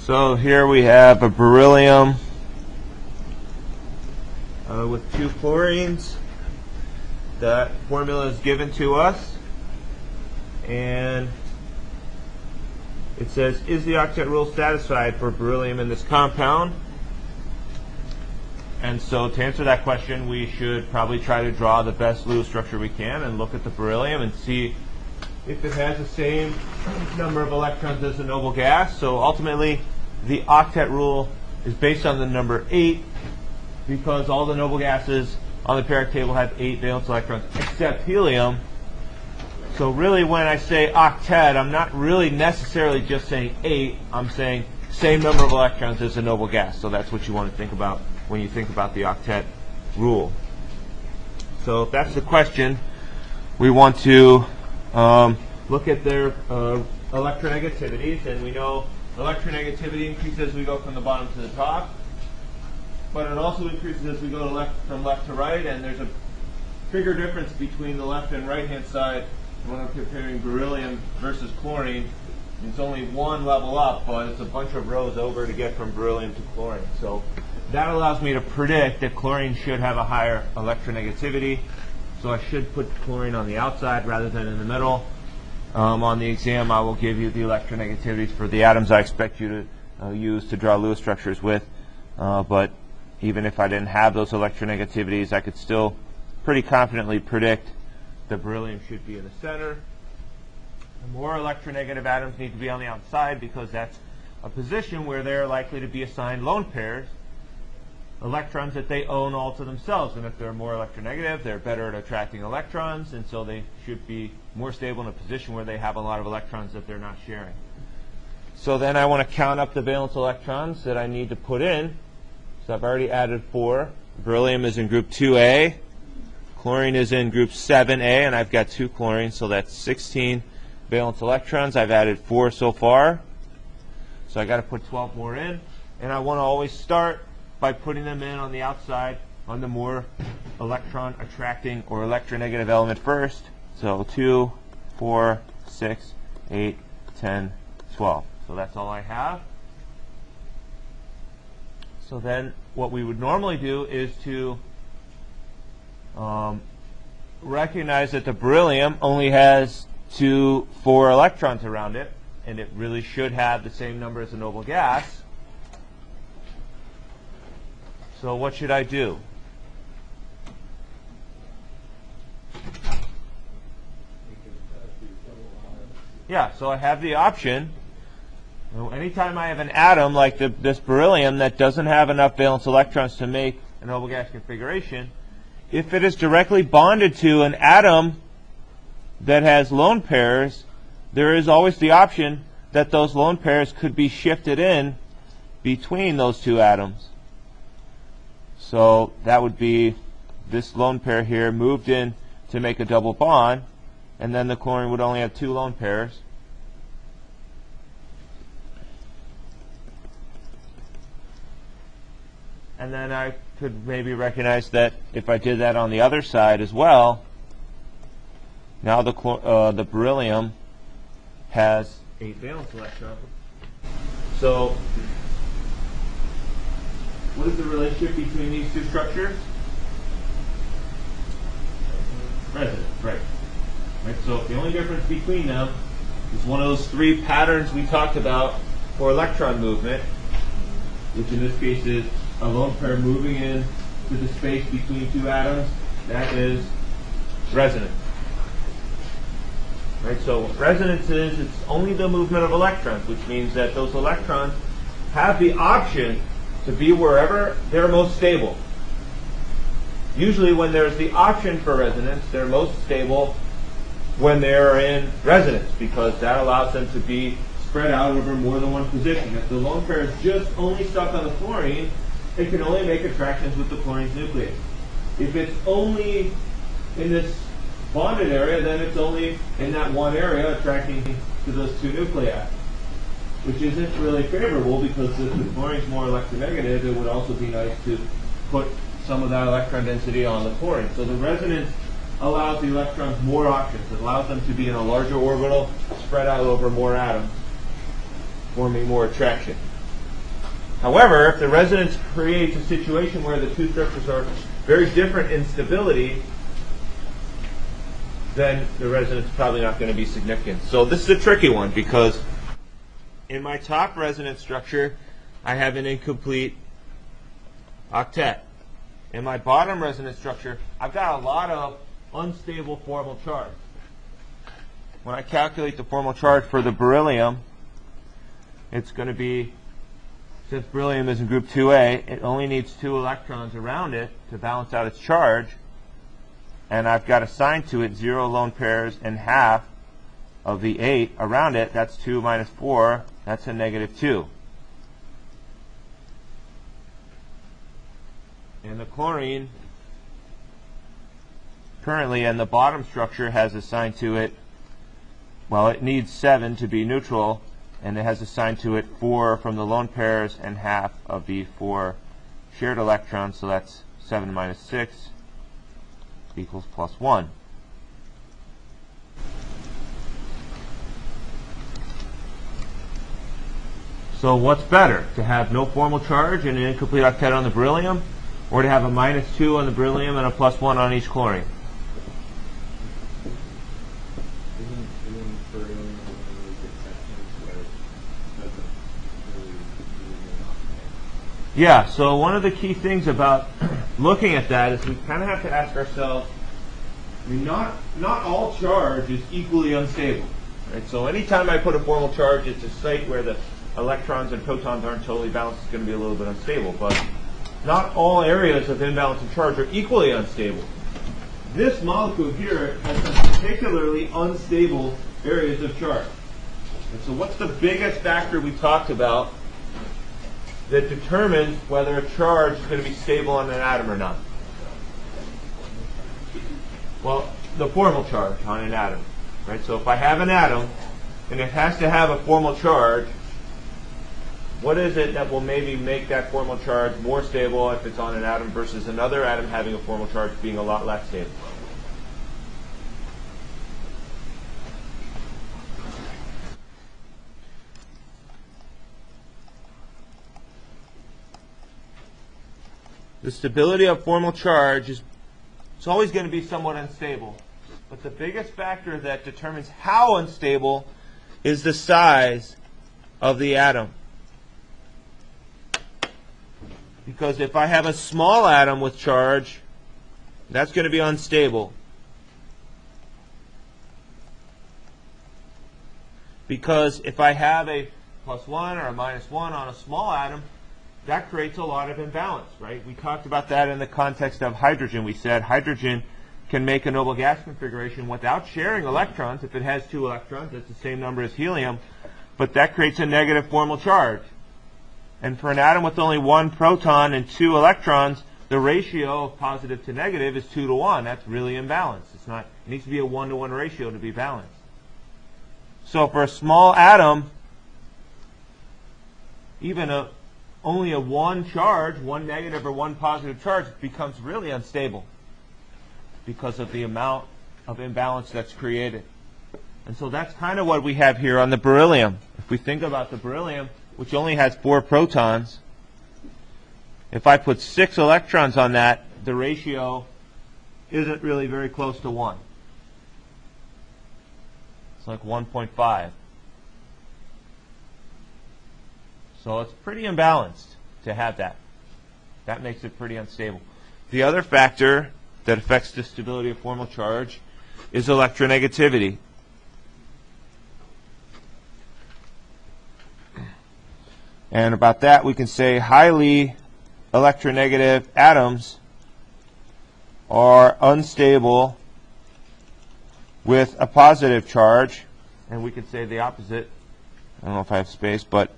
So here we have a beryllium with 2 chlorines. That formula is given to us, and it says, is the octet rule satisfied for beryllium in this compound? And so to answer that question, we should probably try to draw the best Lewis structure we can and look at the beryllium and see if it has the same number of electrons as the noble gas. So ultimately, the octet rule is based on the number 8 because all the noble gases on the periodic table have 8 valence electrons except helium. So really when I say octet, I'm not really necessarily just saying 8. I'm saying same number of electrons as the noble gas. So that's what you want to think about when you think about the octet rule. So if that's the question, we want to look at their electronegativities, and we know electronegativity increases as we go from the bottom to the top, but it also increases as we go from left to right, and there's a bigger difference between the left and right hand side when I'm comparing beryllium versus chlorine. It's only one level up, but it's a bunch of rows over to get from beryllium to chlorine. So that allows me to predict that chlorine should have a higher electronegativity. So I should put chlorine on the outside rather than in the middle. On the exam, I will give you the electronegativities for the atoms I expect you to use to draw Lewis structures with. But even if I didn't have those electronegativities, I could still pretty confidently predict the beryllium should be in the center. The more electronegative atoms need to be on the outside because that's a position where they're likely to be assigned lone pairs, electrons that they own all to themselves. And if they're more electronegative, they're better at attracting electrons, and so they should be more stable in a position where they have a lot of electrons that they're not sharing. So then I want to count up the valence electrons that I need to put in. So I've already added 4. Beryllium is in group 2A. Chlorine is in group 7A, and I've got 2 chlorines, so that's 16 valence electrons. I've added 4 so far. So I got to put 12 more in, and I want to always start by putting them in on the outside on the more electron attracting or electronegative element first. So 2, 4, 6, 8, 10, 12. So that's all I have. So then what we would normally do is to recognize that the beryllium only has 4 electrons around it, and it really should have the same number as the noble gas. So what should I do? Yeah, so I have the option. Anytime I have an atom like this beryllium that doesn't have enough valence electrons to make a noble gas configuration, if it is directly bonded to an atom that has lone pairs, there is always the option that those lone pairs could be shifted in between those 2 atoms. So that would be this lone pair here moved in to make a double bond, and then the chlorine would only have 2 lone pairs. And then I could maybe recognize that if I did that on the other side as well, now the beryllium has 8 valence electrons. So what is the relationship between these 2 structures? Resonance, right. So the only difference between them is one of those 3 patterns we talked about for electron movement, which in this case is a lone pair moving in to the space between 2 atoms. That is resonance. Right, so what resonance is, it's only the movement of electrons, which means that those electrons have the option to be wherever they're most stable. Usually when there's the option for resonance, they're most stable when they're in resonance, because that allows them to be spread out over more than one position. If the lone pair is just only stuck on the chlorine, it can only make attractions with the chlorine's nucleus. If it's only in this bonded area, then it's only in that one area attracting to those 2 nuclei, which isn't really favorable, because if the chlorine is more electronegative, it would also be nice to put some of that electron density on the chlorine. So the resonance allows the electrons more options. It allows them to be in a larger orbital, spread out over more atoms, forming more attraction. However, if the resonance creates a situation where the two structures are very different in stability, then the resonance is probably not going to be significant. So this is a tricky one, because in my top resonance structure, I have an incomplete octet. In my bottom resonance structure, I've got a lot of unstable formal charge. When I calculate the formal charge for the beryllium, it's going to be, since beryllium is in group 2A, it only needs 2 electrons around it to balance out its charge. And I've got assigned to it 0 lone pairs and half of the 8 around it. That's 2 minus 4. That's a negative 2. And the chlorine currently in the bottom structure has assigned to it, well, it needs 7 to be neutral, and it has assigned to it 4 from the lone pairs and half of the 4 shared electrons, so that's 7 minus 6 equals plus 1. So what's better, to have no formal charge and an incomplete octet on the beryllium, or to have a minus 2 on the beryllium and a plus 1 on each chlorine? Yeah, so one of the key things about looking at that is we kind of have to ask ourselves, I mean, not all charge is equally unstable. Right? So anytime I put a formal charge, it's a site where the electrons and protons aren't totally balanced, it's going to be a little bit unstable. But not all areas of imbalance in charge are equally unstable. This molecule here has some particularly unstable areas of charge. And so what's the biggest factor we talked about that determines whether a charge is going to be stable on an atom or not? Well, the formal charge on an atom. Right? So if I have an atom and it has to have a formal charge, what is it that will maybe make that formal charge more stable if it's on an atom versus another atom having a formal charge being a lot less stable? The stability of formal charge is it's always going to be somewhat unstable. But the biggest factor that determines how unstable is the size of the atom. Because if I have a small atom with charge, that's going to be unstable. Because if I have a plus 1 or a minus 1 on a small atom, that creates a lot of imbalance, right? We talked about that in the context of hydrogen. We said hydrogen can make a noble gas configuration without sharing electrons. If it has 2 electrons, that's the same number as helium, but that creates a negative formal charge. And for an atom with only 1 proton and 2 electrons, the ratio of positive to negative is 2 to 1. That's really imbalanced. It needs to be a 1 to 1 ratio to be balanced. So for a small atom, even only a 1 charge, 1 negative or 1 positive charge, becomes really unstable because of the amount of imbalance that's created. And so that's kind of what we have here on the beryllium. If we think about the beryllium, which only has 4 protons, if I put 6 electrons on that, the ratio isn't really very close to 1. It's like 1.5. So it's pretty imbalanced to have that. That makes it pretty unstable. The other factor that affects the stability of formal charge is electronegativity. And about that, we can say highly electronegative atoms are unstable with a positive charge. And we could say the opposite. I don't know if I have space, but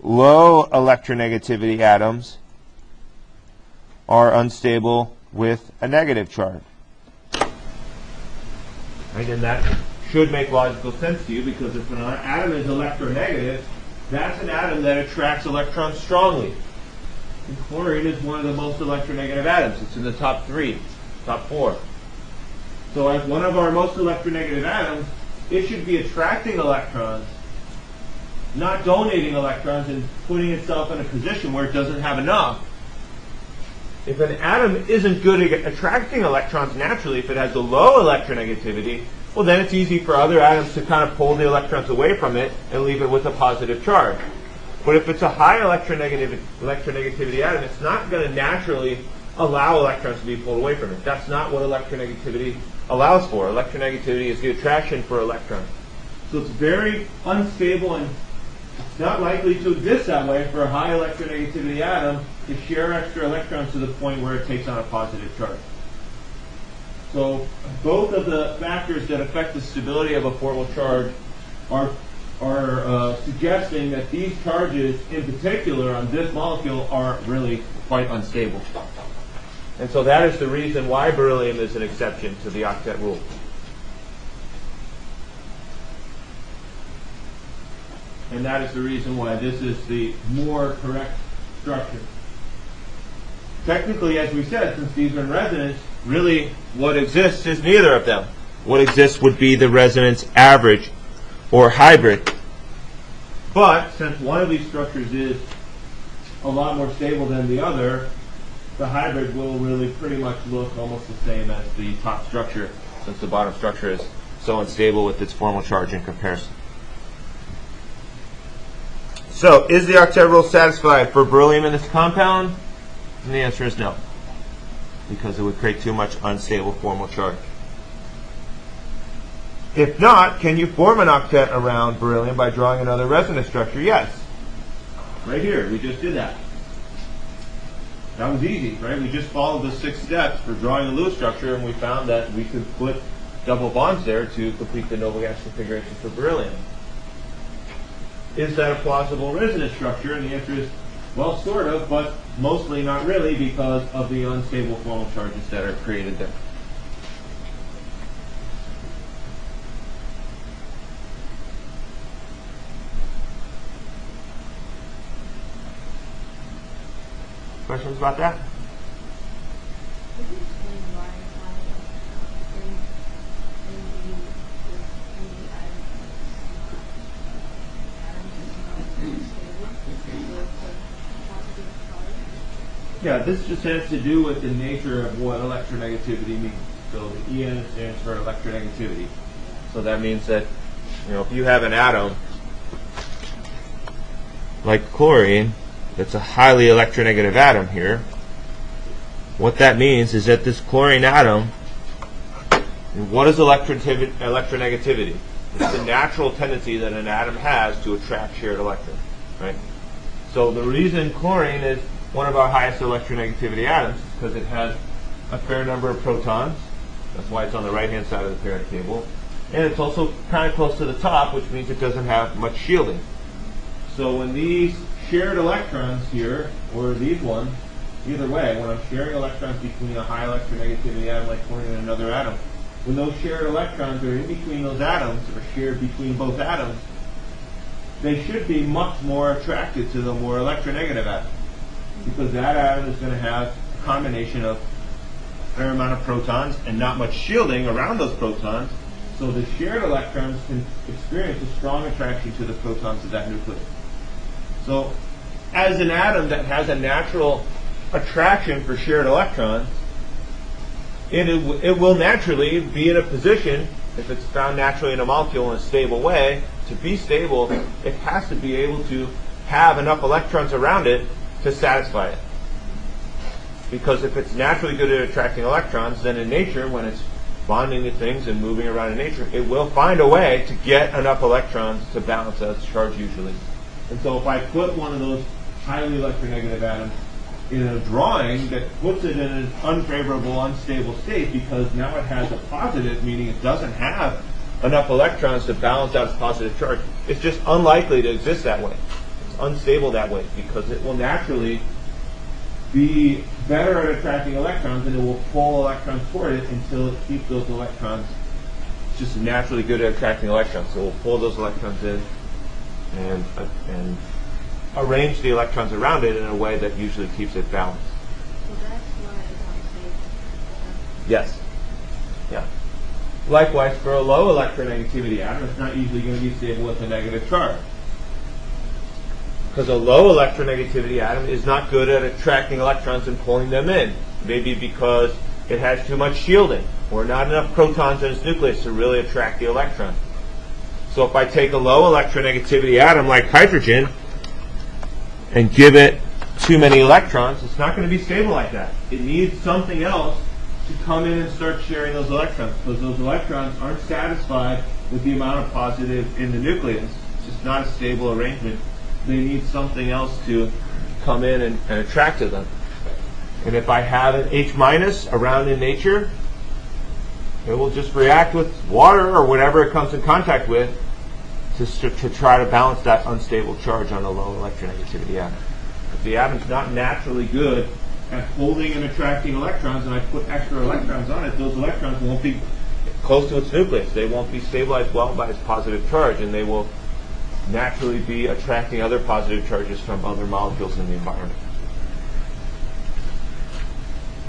low electronegativity atoms are unstable with a negative charge. Right, and that should make logical sense to you, because if an atom is electronegative, that's an atom that attracts electrons strongly. And chlorine is one of the most electronegative atoms. It's in the top 3, top 4. So as one of our most electronegative atoms, it should be attracting electrons not donating electrons and putting itself in a position where it doesn't have enough. If an atom isn't good at attracting electrons naturally, if it has a low electronegativity, well, then it's easy for other atoms to kind of pull the electrons away from it and leave it with a positive charge. But if it's a high electronegativity atom, it's not going to naturally allow electrons to be pulled away from it. That's not what electronegativity allows for. Electronegativity is the attraction for electrons. So it's very unstable, and it's not likely to exist that way for a high electronegativity atom to share extra electrons to the point where it takes on a positive charge. So both of the factors that affect the stability of a formal charge are suggesting that these charges in particular on this molecule are really quite unstable. And so that is the reason why beryllium is an exception to the octet rule. And that is the reason why this is the more correct structure. Technically, as we said, since these are in resonance, really what exists is neither of them. What exists would be the resonance average or hybrid. But since one of these structures is a lot more stable than the other, the hybrid will really pretty much look almost the same as the top structure, since the bottom structure is so unstable with its formal charge in comparison. So, is the octet rule satisfied for beryllium in this compound? And the answer is no, because it would create too much unstable formal charge. If not, can you form an octet around beryllium by drawing another resonance structure? Yes. Right here, we just did that. That was easy, right? We just followed the 6 steps for drawing a Lewis structure, and we found that we could put double bonds there to complete the noble gas configuration for beryllium. Is that a plausible resonance structure? And the answer is, well, sort of, but mostly not really, because of the unstable formal charges that are created there. Questions about that? Could you explain why Yeah, this just has to do with the nature of what electronegativity means. So the EN stands for electronegativity. So that means that, if you have an atom like chlorine, that's a highly electronegative atom here, what that means is that this chlorine atom, what is electronegativity? It's the natural tendency that an atom has to attract shared electrons, right? So the reason chlorine is one of our highest electronegativity atoms is because it has a fair number of protons. That's why it's on the right-hand side of the periodic table. And it's also kind of close to the top, which means it doesn't have much shielding. So when these shared electrons here, or these ones, either way, when I'm sharing electrons between a high electronegativity atom like chlorine and another atom, when those shared electrons are in between those atoms, or shared between both atoms, they should be much more attracted to the more electronegative atom, because that atom is going to have a combination of a fair amount of protons and not much shielding around those protons, so the shared electrons can experience a strong attraction to the protons of that nucleus. So, as an atom that has a natural attraction for shared electrons, it will naturally be in a position, if it's found naturally in a molecule in a stable way, to be stable, it has to be able to have enough electrons around it to satisfy it. Because if it's naturally good at attracting electrons, then in nature, when it's bonding to things and moving around in nature, it will find a way to get enough electrons to balance out its charge usually. And so if I put one of those highly electronegative atoms in a drawing that puts it in an unfavorable, unstable state, because now it has a positive, meaning it doesn't have enough electrons to balance out its positive charge, it's just unlikely to exist that way. It's unstable that way, because it will naturally be better at attracting electrons, and it will pull electrons toward it until it keeps those electrons just naturally good at attracting electrons. So it will pull those electrons in and arrange the electrons around it in a way that usually keeps it balanced. So that's why it's unstable. Yes. Yeah. Likewise, for a low electronegativity atom, it's not usually going to be stable with a negative charge. because a low electronegativity atom is not good at attracting electrons and pulling them in. Maybe because it has too much shielding or not enough protons in its nucleus to really attract the electron. So if I take a low electronegativity atom like hydrogen and give it too many electrons, it's not going to be stable like that. It needs something else to come in and start sharing those electrons, because those electrons aren't satisfied with the amount of positive in the nucleus. It's just not a stable arrangement. They need something else to come in and attract to them. And if I have an H- around in nature, it will just react with water or whatever it comes in contact with to try to balance that unstable charge on a low electronegativity atom. If the atom's not naturally good at holding and attracting electrons, and I put extra electrons on it, those electrons won't be close to its nucleus. They won't be stabilized well by its positive charge, and they will naturally be attracting other positive charges from other molecules in the environment.